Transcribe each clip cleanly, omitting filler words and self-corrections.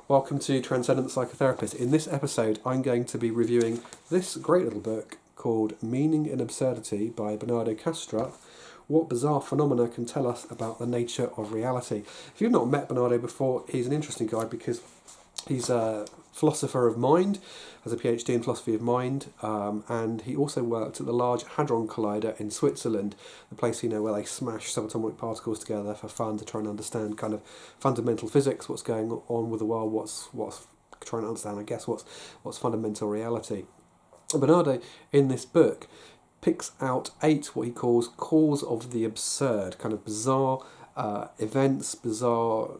Welcome to Transcendent Psychotherapist. In this episode, I'm going to be reviewing this great little book called Meaning in Absurdity by Bernardo Kastrup. What bizarre phenomena can tell us about the nature of reality? If you've not met Bernardo before, he's an interesting guy because he's a philosopher of mind, has a PhD in philosophy of mind, and he also worked at the Large Hadron Collider in Switzerland, the place where they smash subatomic particles together for fun to try and understand kind of fundamental physics, what's going on with the world, what's trying to understand, I guess, what's fundamental reality. Bernardo, in this book, picks out 8 what he calls cause of the absurd, kind of bizarre events, bizarre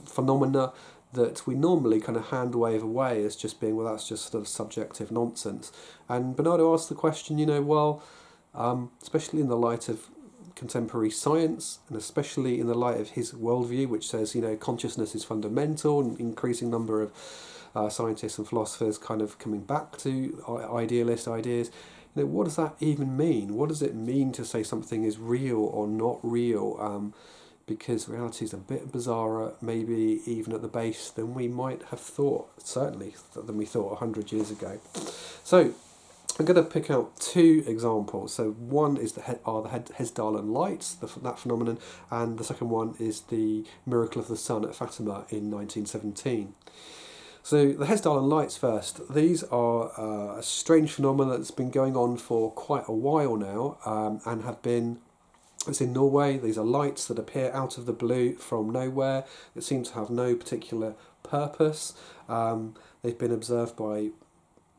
phenomena that we normally kind of hand wave away as just being, well, that's just sort of subjective nonsense. And Bernardo asks the question, especially in the light of contemporary science, and especially in the light of his worldview, which says, consciousness is fundamental, and increasing number of scientists and philosophers kind of coming back to idealist ideas. What does that even mean? What does it mean to say something is real or not real? Because reality is a bit bizarrer, maybe even at the base, than we might have thought, certainly than we thought 100 years ago. So I'm going to pick out 2 examples. So one is the Hesdalen Lights, that phenomenon, and the second one is the miracle of the sun at Fatima in 1917. So the Hesdalen Lights first. These are a strange phenomenon that's been going on for quite a while now, and have been. It's in Norway. These are lights that appear out of the blue from nowhere. It seems to have no particular purpose. They've been observed by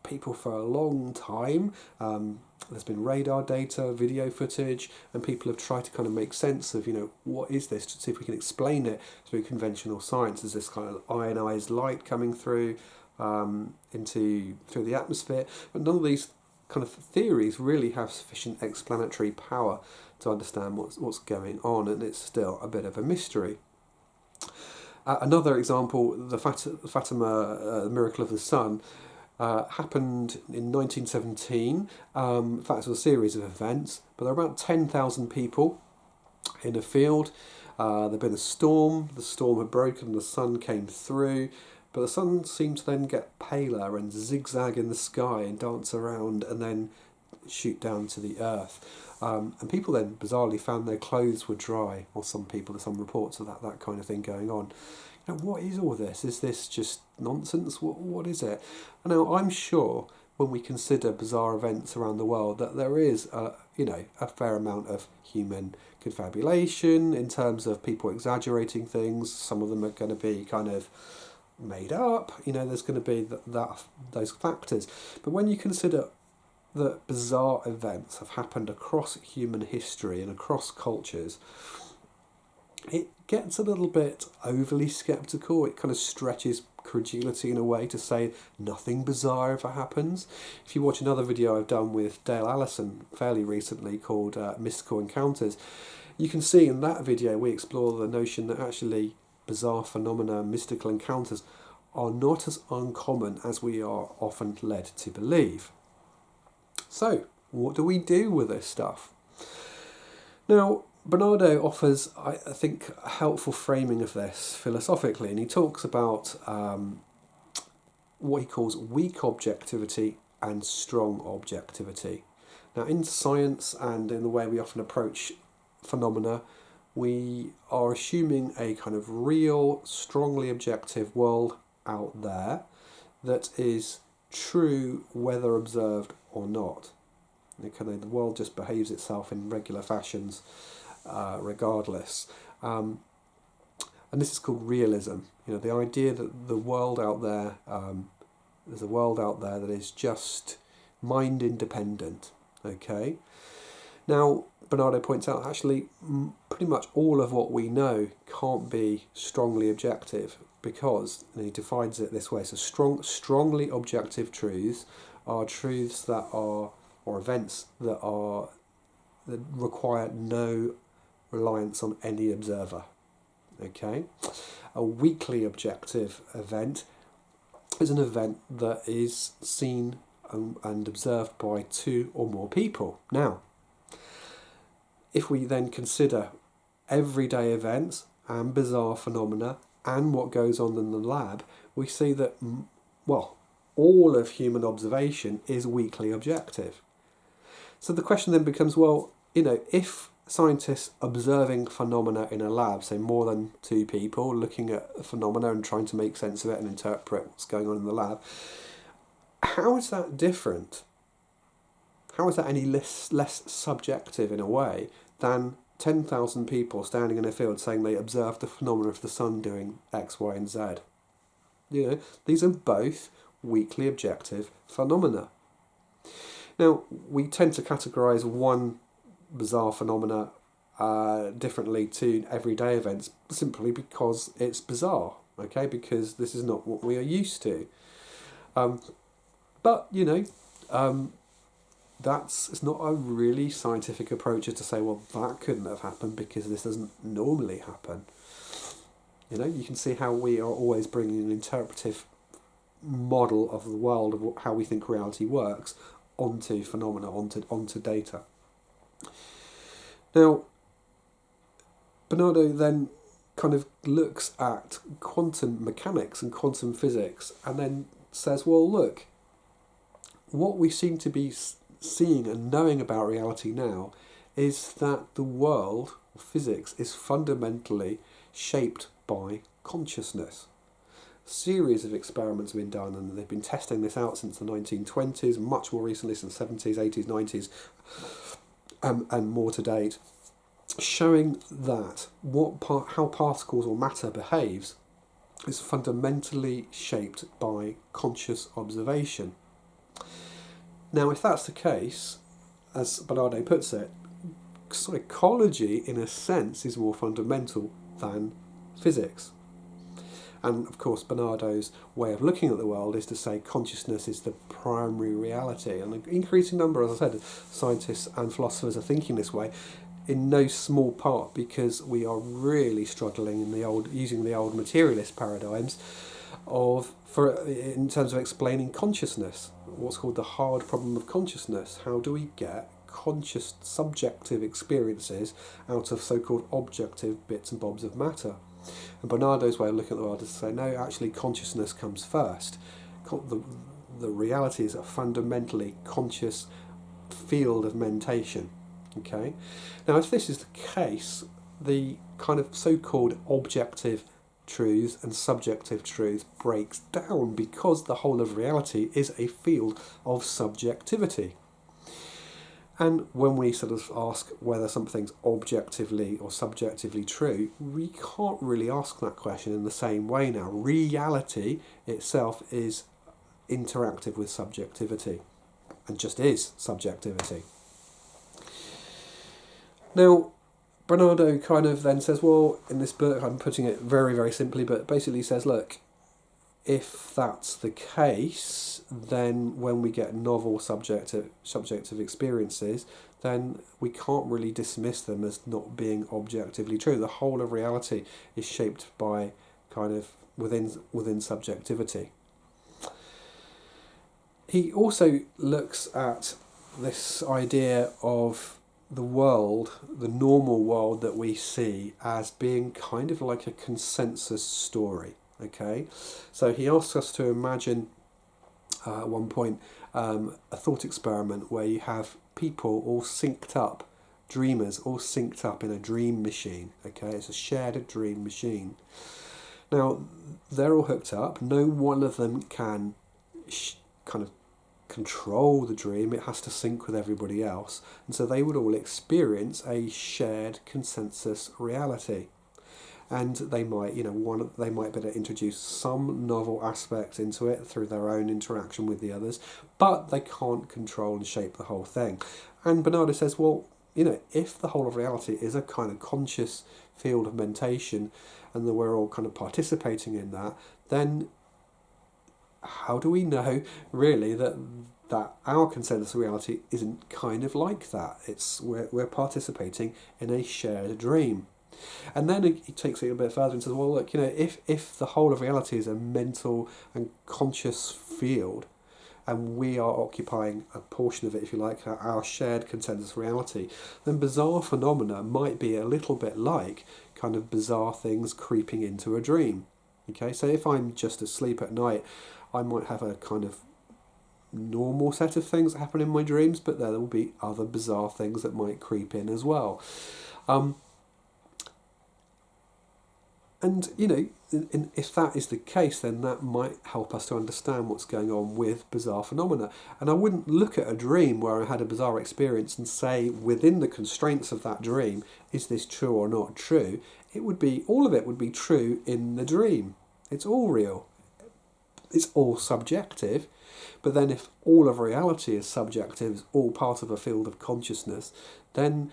people for a long time. There's been radar data, video footage, and people have tried to kind of make sense of, what is this, to see if we can explain it through conventional science. There's this kind of ionized light coming through through the atmosphere, but none of these kind of theories really have sufficient explanatory power to understand what's going on, and it's still a bit of a mystery. Another example, the Fatima miracle of the sun, happened in 1917. In fact, it was a series of events, but there were about 10,000 people in a field. There'd been a storm. The storm had broken. The sun came through, but the sun seemed to then get paler and zigzag in the sky and dance around and then shoot down to the earth. And people then bizarrely found their clothes were dry, or some people, there's some reports of that kind of thing going on. What is all this? Is this just nonsense? What is it? Now, I'm sure when we consider bizarre events around the world that there is a fair amount of human confabulation in terms of people exaggerating things. Some of them are going to be kind of made up. There's going to be those factors. But when you consider that bizarre events have happened across human history and across cultures, it gets a little bit overly sceptical. It kind of stretches credulity in a way to say nothing bizarre ever happens. If you watch another video I've done with Dale Allison fairly recently called Mystical Encounters, you can see in that video we explore the notion that actually bizarre phenomena, mystical encounters, are not as uncommon as we are often led to believe. So, what do we do with this stuff? Now, Bernardo offers, I think, a helpful framing of this philosophically, and he talks about what he calls weak objectivity and strong objectivity. Now, in science and in the way we often approach phenomena, we are assuming a kind of real, strongly objective world out there that is true whether observed or not. The world just behaves itself in regular fashions regardless. And this is called realism. The idea that the world out there, there's a world out there that is just mind independent. Okay? Now, Bernardo points out actually pretty much all of what we know can't be strongly objective, because, and he defines it this way, so strongly objective truths are truths that are, or events that require no reliance on any observer. Okay? A weakly objective event is an event that is seen and observed by 2 or more people. Now, if we then consider everyday events and bizarre phenomena and what goes on in the lab, we see that, well, all of human observation is weakly objective. So the question then becomes, well, if scientists observing phenomena in a lab, say more than two people looking at a phenomena and trying to make sense of it and interpret what's going on in the lab, how is that different? How is that any less subjective in a way than 10,000 people standing in a field saying they observed the phenomena of the sun doing X, Y, and Z? These are both weakly objective phenomena. Now, we tend to categorise one bizarre phenomena differently to everyday events simply because it's bizarre, okay? Because this is not what we are used to. But it's not a really scientific approach to say, well, that couldn't have happened because this doesn't normally happen. You can see how we are always bringing an interpretive model of the world, of how we think reality works, onto phenomena, onto data. Now, Bernardo then kind of looks at quantum mechanics and quantum physics and then says, well, look, what we seem to be seeing and knowing about reality now is that the world, or physics, is fundamentally shaped by consciousness. A series of experiments have been done, and they've been testing this out since the 1920s, much more recently since the 70s, 80s, 90s, and more to date, showing that how particles or matter behaves is fundamentally shaped by conscious observation. Now, if that's the case, as Bernardo puts it, psychology, in a sense, is more fundamental than physics. And, of course, Bernardo's way of looking at the world is to say consciousness is the primary reality. And an increasing number, as I said, of scientists and philosophers are thinking this way, in no small part because we are really struggling using the old materialist paradigms in terms of explaining consciousness, what's called the hard problem of consciousness. How do we get conscious subjective experiences out of so-called objective bits and bobs of matter? And Bernardo's way of looking at the world is to say, no, actually consciousness comes first. The reality is a fundamentally conscious field of mentation. Okay? Now, if this is the case, the kind of so-called objective truth and subjective truth breaks down because the whole of reality is a field of subjectivity. And when we sort of ask whether something's objectively or subjectively true, we can't really ask that question in the same way now. Reality itself is interactive with subjectivity and just is subjectivity. Now, Bernardo kind of then says, well, in this book, I'm putting it very, very simply, but basically says, look, if that's the case, then when we get novel subjective experiences, then we can't really dismiss them as not being objectively true. The whole of reality is shaped by kind of within subjectivity. He also looks at this idea of the world, the normal world that we see, as being kind of like a consensus story. Okay, so he asks us to imagine at one point a thought experiment where you have people all synced up, dreamers all synced up in a dream machine. Okay, it's a shared dream machine. Now, they're all hooked up. No one of them can kind of control the dream. It has to sync with everybody else. And so they would all experience a shared consensus reality. And they might, they might be able to introduce some novel aspects into it through their own interaction with the others, but they can't control and shape the whole thing. And Bernardo says, well, if the whole of reality is a kind of conscious field of mentation and that we're all kind of participating in that, then how do we know really that our consensus reality isn't kind of like that? We're participating in a shared dream. And then he takes it a bit further and says, well, look, if the whole of reality is a mental and conscious field, and we are occupying a portion of it, if you like, our shared consensus reality, then bizarre phenomena might be a little bit like kind of bizarre things creeping into a dream. Okay, so if I'm just asleep at night, I might have a kind of normal set of things that happen in my dreams, but there will be other bizarre things that might creep in as well. And, you know, if that is the case, then that might help us to understand what's going on with bizarre phenomena. And I wouldn't look at a dream where I had a bizarre experience and say, within the constraints of that dream, is this true or not true? It would be, all of it would be true in the dream. It's all real. It's all subjective. But then if all of reality is subjective, is all part of a field of consciousness, then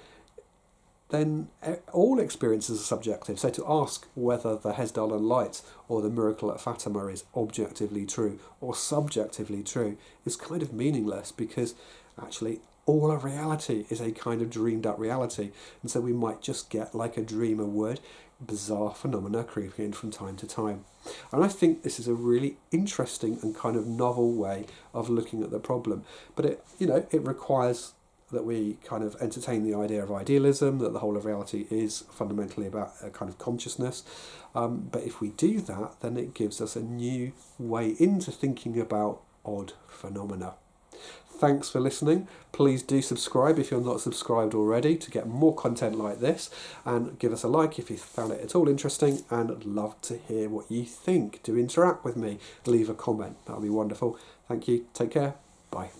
all experiences are subjective. So to ask whether the Hesdalen Lights or the miracle at Fatima is objectively true or subjectively true is kind of meaningless, because actually all of reality is a kind of dreamed up reality. And so we might just get, like a dreamer would, bizarre phenomena creeping in from time to time. And I think this is a really interesting and kind of novel way of looking at the problem. But it requires that we kind of entertain the idea of idealism, that the whole of reality is fundamentally about a kind of consciousness. But if we do that, then it gives us a new way into thinking about odd phenomena. Thanks for listening. Please do subscribe if you're not subscribed already to get more content like this, and give us a like if you found it at all interesting, and I'd love to hear what you think. Do interact with me, leave a comment, that would be wonderful. Thank you, take care, bye.